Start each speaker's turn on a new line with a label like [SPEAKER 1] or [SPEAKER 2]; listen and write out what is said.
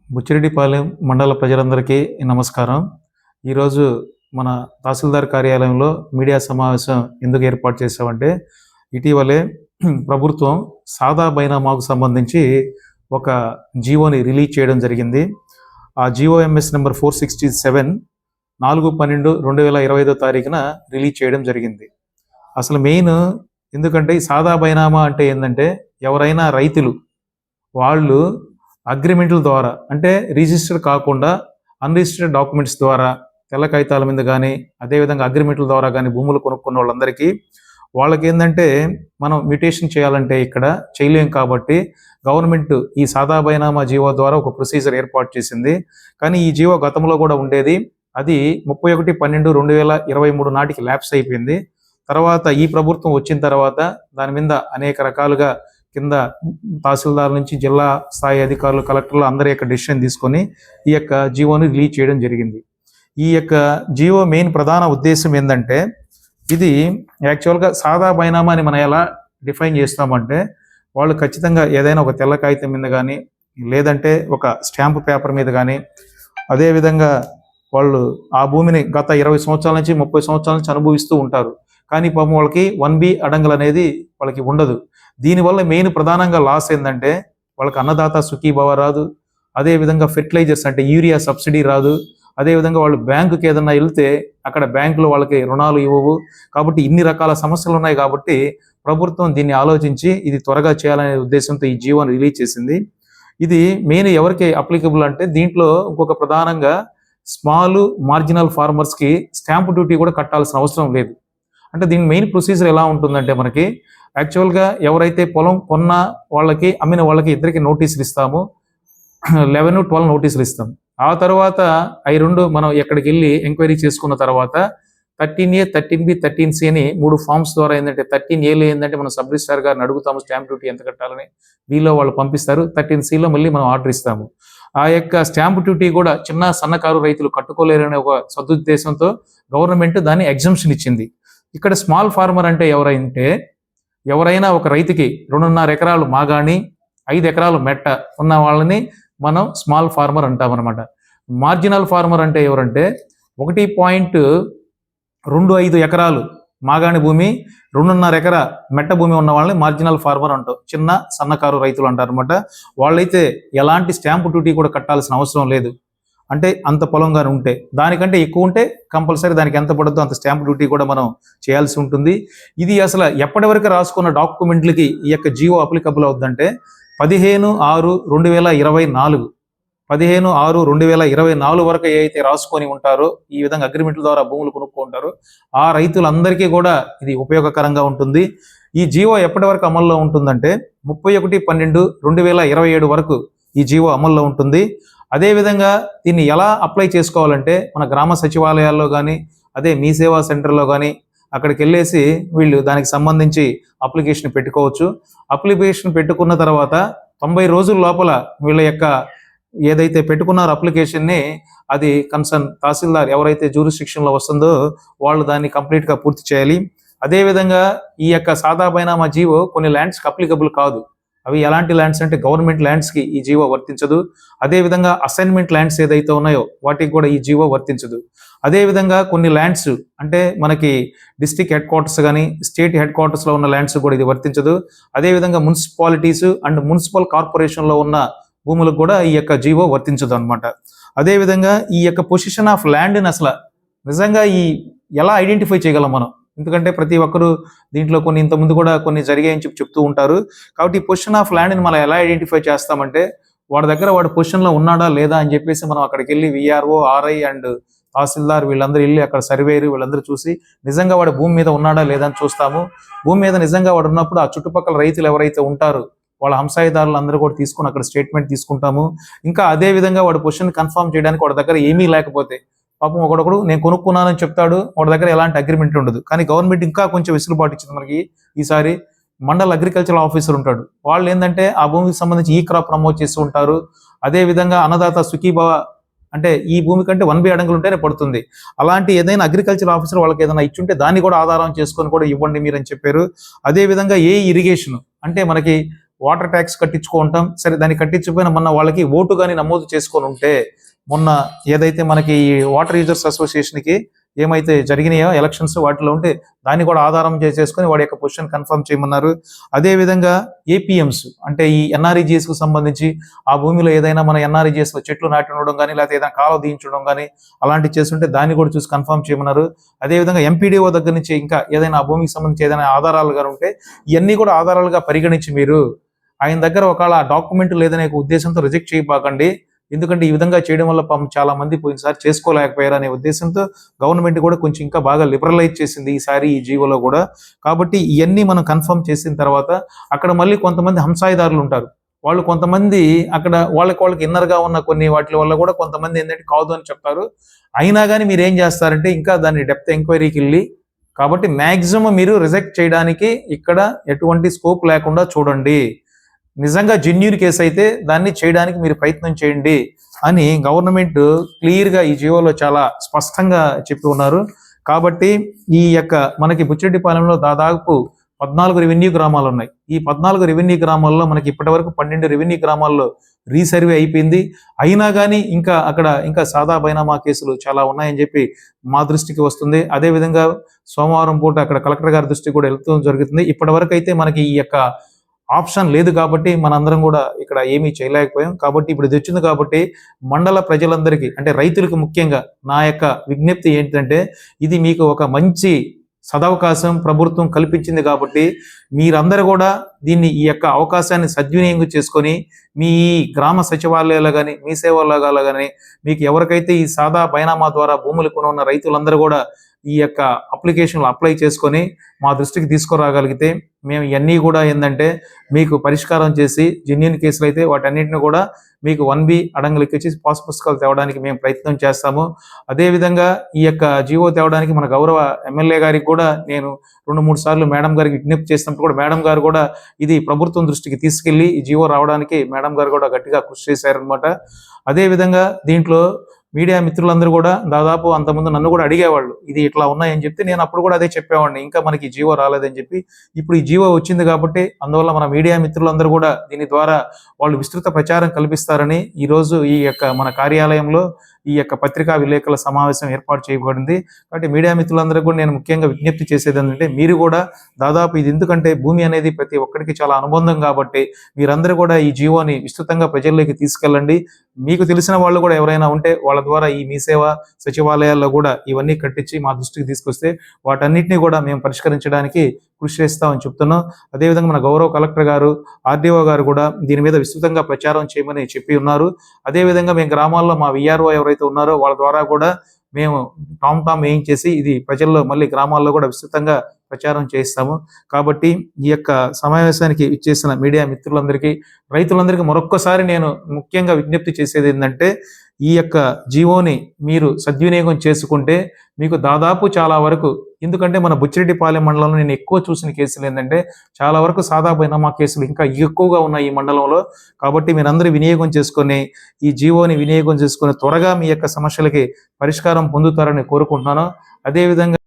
[SPEAKER 1] బుచ్చిరెడ్డిపాలెం మండల ప్రజలందరికీ నమస్కారం. ఈరోజు మన తహసీల్దార్ కార్యాలయంలో మీడియా సమావేశం ఎందుకు ఏర్పాటు చేశామంటే, ఇటీవలే ప్రభుత్వం సాదా బైనామాకు సంబంధించి ఒక జీవోని రిలీజ్ చేయడం జరిగింది. ఆ జీఓఎంఎస్ నెంబర్ 467 4/12/2025 తారీఖున రిలీజ్ చేయడం జరిగింది. అసలు మెయిన్ ఎందుకంటే ఈ సాదా బైనామా అంటే ఏంటంటే, ఎవరైనా రైతులు వాళ్ళు అగ్రిమెంట్ల ద్వారా అంటే రిజిస్టర్ కాకుండా అన్రిజిస్టర్డ్ డాక్యుమెంట్స్ ద్వారా తెల్ల కాగితాల మీద కానీ అదేవిధంగా అగ్రిమెంట్ల ద్వారా కానీ భూములు కొనుక్కున్న వాళ్ళందరికీ వాళ్ళకి ఏంటంటే మనం మ్యూటేషన్ చేయాలంటే ఇక్కడ చేయలేం కాబట్టి గవర్నమెంట్ ఈ సాదా బైనామా జీవో ద్వారా ఒక ప్రొసీజర్ ఏర్పాటు చేసింది. కానీ ఈ జీవో గతంలో కూడా ఉండేది, అది 31/12/2023 నాటికి ల్యాప్స్ అయిపోయింది. తర్వాత ఈ ప్రభుత్వం వచ్చిన తర్వాత దాని మీద అనేక రకాలుగా కింద తహసీల్దార్ నుంచి జిల్లా స్థాయి అధికారులు, కలెక్టర్లు అందరి యొక్క డెసిషన్ తీసుకొని ఈ యొక్క జీవోని రిలీజ్ చేయడం జరిగింది. ఈ యొక్క జీవో మెయిన్ ప్రధాన ఉద్దేశం ఏంటంటే, ఇది యాక్చువల్గా సాదా బైనామా అని మనం ఎలా డిఫైన్ చేస్తామంటే, వాళ్ళు ఖచ్చితంగా ఏదైనా ఒక తెల్ల కాగితం మీద కానీ లేదంటే ఒక స్టాంపు పేపర్ మీద కానీ అదేవిధంగా వాళ్ళు ఆ భూమిని గత 20 సంవత్సరాల నుంచి 30 సంవత్సరాల నుంచి అనుభవిస్తూ ఉంటారు. కానీ పాపం వాళ్ళకి 1B అడంగల్ అనేది వాళ్ళకి ఉండదు. దీనివల్ల మెయిన్ ప్రధానంగా లాస్ ఏంటంటే, వాళ్ళకి అన్నదాత సుఖీభవ రాదు, అదేవిధంగా ఫెర్టిలైజర్స్ అంటే యూరియా సబ్సిడీ రాదు, అదేవిధంగా వాళ్ళు బ్యాంకుకి ఏదన్నా వెళ్తే అక్కడ బ్యాంకులో వాళ్ళకి రుణాలు ఇవ్వవు. కాబట్టి ఇన్ని రకాల సమస్యలు ఉన్నాయి. కాబట్టి ప్రభుత్వం దీన్ని ఆలోచించి ఇది త్వరగా చేయాలనే ఉద్దేశంతో ఈ జీవోని రిలీజ్ చేసింది. ఇది మెయిన్ ఎవరికి అప్లికబుల్ అంటే, దీంట్లో ఇంకొక ప్రధానంగా స్మాల్ మార్జినల్ ఫార్మర్స్కి స్టాంప్ డ్యూటీ కూడా కట్టాల్సిన అవసరం లేదు. అంటే దీని మెయిన్ ప్రొసీజర్ ఎలా ఉంటుందంటే, మనకి యాక్చువల్గా ఎవరైతే పొలం కొన్న వాళ్ళకి అమ్మిన వాళ్ళకి ఇద్దరికి నోటీసులు ఇస్తాము, 11-12 నోటీసులు ఇస్తాం. ఆ తర్వాత అవి రెండు మనం ఎక్కడికి వెళ్ళి ఎంక్వైరీ చేసుకున్న తర్వాత 13A, 13B, 13C అని 3 ఫామ్స్ ద్వారా ఏంటంటే, 13Aలో ఏంటంటే మనం సబ్ రిజిస్ట్రార్ గారిని అడుగుతాము స్టాంప్ డ్యూటీ ఎంత కట్టాలని, Bలో వాళ్ళు పంపిస్తారు, 13Cలో మళ్ళీ మనం ఆర్డర్ ఇస్తాము. ఆ యొక్క స్టాంప్ డ్యూటీ కూడా చిన్న సన్నకారు రైతులు కట్టుకోలేరనే ఒక సదుద్దేశంతో గవర్నమెంట్ దాన్ని ఎగ్జంప్షన్ ఇచ్చింది. ఇక్కడ స్మాల్ ఫార్మర్ అంటే ఎవరైనా ఒక రైతుకి 2.5 ఎకరాలు మాగాణి 5 ఎకరాలు మెట్ట ఉన్న వాళ్ళని మనం స్మాల్ ఫార్మర్ అంటామన్నమాట. మార్జినల్ ఫార్మర్ అంటే ఎవరంటే 1.25 ఎకరాలు మాగాణి భూమి 2.5 ఎకరా మెట్ట భూమి ఉన్న వాళ్ళని మార్జినల్ ఫార్మర్ అంటాం, చిన్న సన్నకారు రైతులు అంటారు అనమాట. వాళ్ళైతే ఎలాంటి స్టాంపు డ్యూటీ కూడా కట్టాల్సిన అవసరం లేదు. అంటే అంత పొలంగానే ఉంటే, దానికంటే ఎక్కువ ఉంటే కంపల్సరీ దానికి ఎంత పడుతుందో అంత స్టాంప్ డ్యూటీ కూడా మనం చేయాల్సి ఉంటుంది. ఇది అసలు ఎప్పటి వరకు రాసుకున్న డాక్యుమెంట్లకి ఈ యొక్క జీవో అప్లికబుల్ అవుతుందంటే 15/6/2024 15/6/2024 వరకు ఏదైతే రాసుకొని ఉంటారో, ఈ విధంగా అగ్రిమెంట్ల ద్వారా భూములు కొనుక్కుంటారో ఆ రైతులందరికీ కూడా ఇది ఉపయోగకరంగా ఉంటుంది. ఈ జీవో ఎప్పటి వరకు అమల్లో ఉంటుందంటే 31/12/2027 వరకు ఈ జీవో అమల్లో ఉంటుంది. అదేవిధంగా దీన్ని ఎలా అప్లై చేసుకోవాలంటే, మన గ్రామ సచివాలయాల్లో కానీ అదే మీ సేవా సెంటర్లో కానీ అక్కడికి వెళ్ళేసి వీళ్ళు దానికి సంబంధించి అప్లికేషన్ పెట్టుకోవచ్చు. అప్లికేషన్ పెట్టుకున్న తర్వాత 90 రోజుల లోపల వీళ్ళ యొక్క ఏదైతే పెట్టుకున్నారో అప్లికేషన్ని, అది కన్సర్న్ తహసీల్దార్ ఎవరైతే జ్యూరిస్డిక్షన్లో వస్తుందో వాళ్ళు దాన్ని కంప్లీట్గా పూర్తి చేయాలి. అదేవిధంగా ఈ యొక్క సాదా బైనామా జీవో కొన్ని ల్యాండ్స్కి అప్లికబుల్ కాదు. అవి ఎలాంటి ల్యాండ్స్ అంటే గవర్నమెంట్ ల్యాండ్స్కి ఈ జీవో వర్తించదు. అదేవిధంగా అసైన్మెంట్ ల్యాండ్స్ ఏదైతే ఉన్నాయో వాటికి కూడా ఈ జీవో వర్తించదు. అదేవిధంగా కొన్ని ల్యాండ్స్ అంటే మనకి డిస్ట్రిక్ట్ హెడ్ క్వార్టర్స్ కానీ స్టేట్ హెడ్ క్వార్టర్స్లో ఉన్న ల్యాండ్స్ కూడా ఇది వర్తించదు. అదేవిధంగా మున్సిపాలిటీస్ అండ్ మున్సిపల్ కార్పొరేషన్లో ఉన్న భూములకు కూడా ఈ యొక్క జీవో వర్తించదు అనమాట. అదేవిధంగా ఈ యొక్క పొజిషన్ ఆఫ్ ల్యాండ్ని అసలు నిజంగా ఎలా ఐడెంటిఫై చేయగలం మనం, ఎందుకంటే ప్రతి ఒక్కరు దీంట్లో కొన్ని ఇంతకుముందు కూడా కొన్ని జరిగాయని చెప్తూ ఉంటారు. కాబట్టి ఈ పొజిషన్ ఆఫ్ ల్యాండ్ని మనం ఎలా ఐడెంటిఫై చేస్తామంటే, వాడి దగ్గర వాడు పొజిషన్లో ఉన్నాడా లేదా అని చెప్పేసి మనం అక్కడికి వెళ్ళి విఆర్ఓ, ఆర్ఐ అండ్ తహసీల్దార్ వీళ్ళందరూ వెళ్ళి అక్కడ సర్వేరు వీళ్ళందరూ చూసి నిజంగా వాడు భూమి మీద ఉన్నాడా లేదా అని చూస్తాము. భూమి మీద నిజంగా వాడు ఉన్నప్పుడు ఆ చుట్టుపక్కల రైతులు ఎవరైతే ఉంటారో వాళ్ళ హంసాయిదారులు అందరూ కూడా తీసుకుని అక్కడ స్టేట్మెంట్ తీసుకుంటాము. ఇంకా అదే విధంగా వాడు పొజిషన్ కన్ఫర్మ్ చేయడానికి వాడి దగ్గర ఏమీ లేకపోతే, పాపం ఒకడొకడు నేను కొనుక్కున్నానని చెప్తాడు, వాడి దగ్గర ఎలాంటి అగ్రిమెంట్ ఉండదు. కానీ గవర్నమెంట్ ఇంకా కొంచెం వెసులుబాటు ఇచ్చింది మనకి. ఈసారి మండల అగ్రికల్చరల్ ఆఫీసర్ ఉంటాడు, వాళ్ళు ఏంటంటే ఆ భూమికి సంబంధించి ఈ క్రాప్ ప్రమోట్ చేస్తూ ఉంటారు. అదేవిధంగా అన్నదాత సుఖీభవ అంటే ఈ భూమి కంటే 1B అడంగులు ఉంటేనే పడుతుంది. అలాంటి ఏదైనా అగ్రికల్చర్ ఆఫీసర్ వాళ్ళకి ఏదైనా ఇచ్చుంటే దాన్ని కూడా ఆధారం చేసుకొని కూడా ఇవ్వండి మీరు అని చెప్పారు. అదేవిధంగా ఇరిగేషన్ అంటే మనకి వాటర్ ట్యాక్స్ కట్టించుకుంటాం, సరే దాన్ని కట్టించకపోయినా మొన్న వాళ్ళకి ఓటు కానీ నమోదు చేసుకొని ఉంటే, మొన్న ఏదైతే మనకి వాటర్ యూజర్స్ అసోసియేషన్కి ఏమైతే జరిగినాయో ఎలక్షన్స్ వాటిలో ఉంటే దాన్ని కూడా ఆధారం చేసుకొని వాడి యొక్క పొజిషన్ కన్ఫర్మ్ చేయమన్నారు. అదేవిధంగా ఏపీఎంస్ అంటే ఈ ఎన్ఆర్ఈజిఎస్కు సంబంధించి ఆ భూమిలో ఏదైనా మన ఎన్ఆర్ఈజిఎస్లో చెట్లు నాటి ఉండడం కానీ లేకపోతే ఏదైనా కాలువ తీయించడం కానీ అలాంటివి చేస్తుంటే దాన్ని కూడా చూసి కన్ఫర్మ్ చేయమన్నారు. అదేవిధంగా ఎంపీడీఓ దగ్గర నుంచి ఇంకా ఏదైనా ఆ భూమికి సంబంధించి ఏదైనా ఆధారాలుగా ఉంటే ఇవన్నీ కూడా ఆధారాలుగా పరిగణించి మీరు ఆయన దగ్గర ఒకవేళ డాక్యుమెంట్ లేదనే ఉద్దేశంతో రిజెక్ట్ చేయబాకండి. ఎందుకంటే ఈ విధంగా చేయడం వల్ల పాపం చాలా మంది పోయినసారి చేసుకోలేకపోయారు అనే ఉద్దేశంతో గవర్నమెంట్ కూడా కొంచెం ఇంకా బాగా లిబరలైజ్ చేసింది ఈసారి ఈ జీవోలో కూడా. కాబట్టి ఇవన్నీ మనం కన్ఫర్మ్ చేసిన తర్వాత అక్కడ మళ్ళీ కొంతమంది హంసాయిదారులు ఉంటారు. వాళ్ళు కొంతమంది అక్కడ వాళ్ళకి ఇన్నర్గా ఉన్న కొన్ని వాటి వల్ల కూడా కొంతమంది ఏంటంటే కాదు అని చెప్తారు. అయినా కానీ మీరు ఏం చేస్తారంటే ఇంకా దాన్ని డెప్త్ ఎంక్వైరీకి వెళ్ళి, కాబట్టి మ్యాక్సిమం మీరు రిజెక్ట్ చేయడానికి ఇక్కడ ఎటువంటి స్కోప్ లేకుండా చూడండి. నిజంగా జెన్యూన్ కేసు అయితే దాన్ని చేయడానికి మీరు ప్రయత్నం చేయండి అని గవర్నమెంట్ క్లియర్గా ఈ జీవోలో చాలా స్పష్టంగా చెప్పి ఉన్నారు. కాబట్టి ఈ యొక్క మనకి బుచ్చిరెడ్డిపాలెంలో దాదాపు 14 రెవెన్యూ గ్రామాలు ఉన్నాయి. ఈ 14 రెవెన్యూ గ్రామాల్లో మనకి ఇప్పటి వరకు 12 రెవెన్యూ గ్రామాల్లో రీసర్వే అయిపోయింది. అయినా కానీ ఇంకా సాదా బైనామా కేసులు చాలా ఉన్నాయని చెప్పి మా దృష్టికి వస్తుంది. అదేవిధంగా సోమవారం పూట అక్కడ కలెక్టర్ గారి దృష్టికి కూడా వెళ్తూ జరుగుతుంది. ఇప్పటి వరకు అయితే మనకి ఈ యొక్క ఆప్షన్ లేదు కాబట్టి మనందరం కూడా ఇక్కడ ఏమీ చేయలేకపోయాం. కాబట్టి ఇప్పుడు ఇది వచ్చింది కాబట్టి మండల ప్రజలందరికీ అంటే రైతులకు ముఖ్యంగా నా యొక్క విజ్ఞప్తి ఏంటంటే, ఇది మీకు ఒక మంచి సదవకాశం ప్రభుత్వం కల్పించింది కాబట్టి మీరందరూ కూడా ఈ యొక్క అవకాశాన్ని సద్వినియోగం చేసుకొని మీ గ్రామ సచివాలయాలు కానీ మీ సేవల్లో కానీ మీకు ఎవరికైతే ఈ సాదా బైనామా ద్వారా భూములు కొనున్న రైతులందరూ కూడా ఈ యొక్క అప్లికేషన్లు అప్లై చేసుకొని మా దృష్టికి తీసుకురాగలిగితే మేము ఇవన్నీ కూడా ఏంటంటే మీకు పరిష్కారం చేసి జెన్యూన్ కేసులు అయితే వాటన్నింటిని కూడా మీకు 1B అడంగులకి వచ్చి పాస్ పుస్తకాలు తేవడానికి మేము ప్రయత్నం చేస్తాము. అదేవిధంగా ఈ యొక్క జీవో తేవడానికి మన గౌరవ ఎమ్మెల్యే గారికి కూడా నేను 2-3 సార్లు మేడం గారికి విజ్ఞప్తి చేసినప్పుడు కూడా మేడం గారు కూడా ఇది ప్రభుత్వం దృష్టికి తీసుకెళ్లి ఈ జీవో రావడానికి మేడం గారు కూడా గట్టిగా కృషి చేశారనమాట. అదేవిధంగా దీంట్లో మీడియా మిత్రులందరూ కూడా దాదాపు అంతకుముందు నన్ను కూడా అడిగేవాళ్ళు ఇది ఇట్లా ఉన్నాయని చెప్తే నేను అప్పుడు కూడా అదే చెప్పేవాడిని, ఇంకా మనకి జీవో రాలేదని చెప్పి. ఇప్పుడు ఈ జీవో వచ్చింది కాబట్టి అందువల్ల మన మీడియా మిత్రులందరూ కూడా దీని ద్వారా వాళ్ళు విస్తృత ప్రచారం కల్పిస్తారని ఈరోజు ఈ యొక్క మన కార్యాలయంలో ఈ యొక్క పత్రికా విలేకరుల సమావేశం ఏర్పాటు చేయబడింది. కాబట్టి మీడియా మిత్రులందరూ కూడా నేను ముఖ్యంగా విజ్ఞప్తి చేసేది ఏంటంటే, మీరు కూడా దాదాపు ఇది ఎందుకంటే భూమి అనేది ప్రతి ఒక్కరికి చాలా అనుబంధం కాబట్టి మీరందరూ కూడా ఈ జీవోని విస్తృతంగా ప్రజల్లోకి తీసుకెళ్ళండి. మీకు తెలిసిన వాళ్ళు కూడా ఎవరైనా ఉంటే వాళ్ళ ద్వారా ఈ మీ సేవ సచివాలయాల్లో కూడా ఇవన్నీ కట్టించి మా దృష్టికి తీసుకొస్తే వాటన్నిటిని కూడా మేము పరిష్కరించడానికి కృషి చేస్తామని చెప్తున్నాం. అదేవిధంగా మన గౌరవ కలెక్టర్ గారు ఆర్డీఓ గారు కూడా దీని మీద విస్తృతంగా ప్రచారం చేయమని చెప్పి ఉన్నారు. అదేవిధంగా మేము గ్రామాల్లో మా విఆర్ఓ ఎవరైతే ఉన్నారో వాళ్ళ ద్వారా కూడా మేము టామ్ వేయించేసి ఇది ప్రజల్లో మళ్ళీ గ్రామాల్లో కూడా విస్తృతంగా ప్రచారం చేయిస్తాము. కాబట్టి ఈ యొక్క సమావేశానికి ఇచ్చేసిన మీడియా మిత్రులందరికీ రైతులందరికీ మరొక్కసారి నేను ముఖ్యంగా విజ్ఞప్తి చేసేది ఏంటంటే, ఈ యొక్క జీవోని మీరు సద్వినియోగం చేసుకుంటే మీకు దాదాపు చాలా వరకు, ఎందుకంటే మన బుచ్చిరెడ్డిపాలెం మండలంలో నేను ఎక్కువ చూసిన కేసులు ఏంటంటే చాలా వరకు సాదా బైనామా కేసులు ఇంకా ఎక్కువగా ఉన్నాయి ఈ మండలంలో. కాబట్టి మీరందరూ వినియోగం చేసుకొని ఈ జీవోని వినియోగం చేసుకొని త్వరగా మీ యొక్క సమస్యలకి పరిష్కారం పొందుతారని కోరుకుంటున్నాను. అదేవిధంగా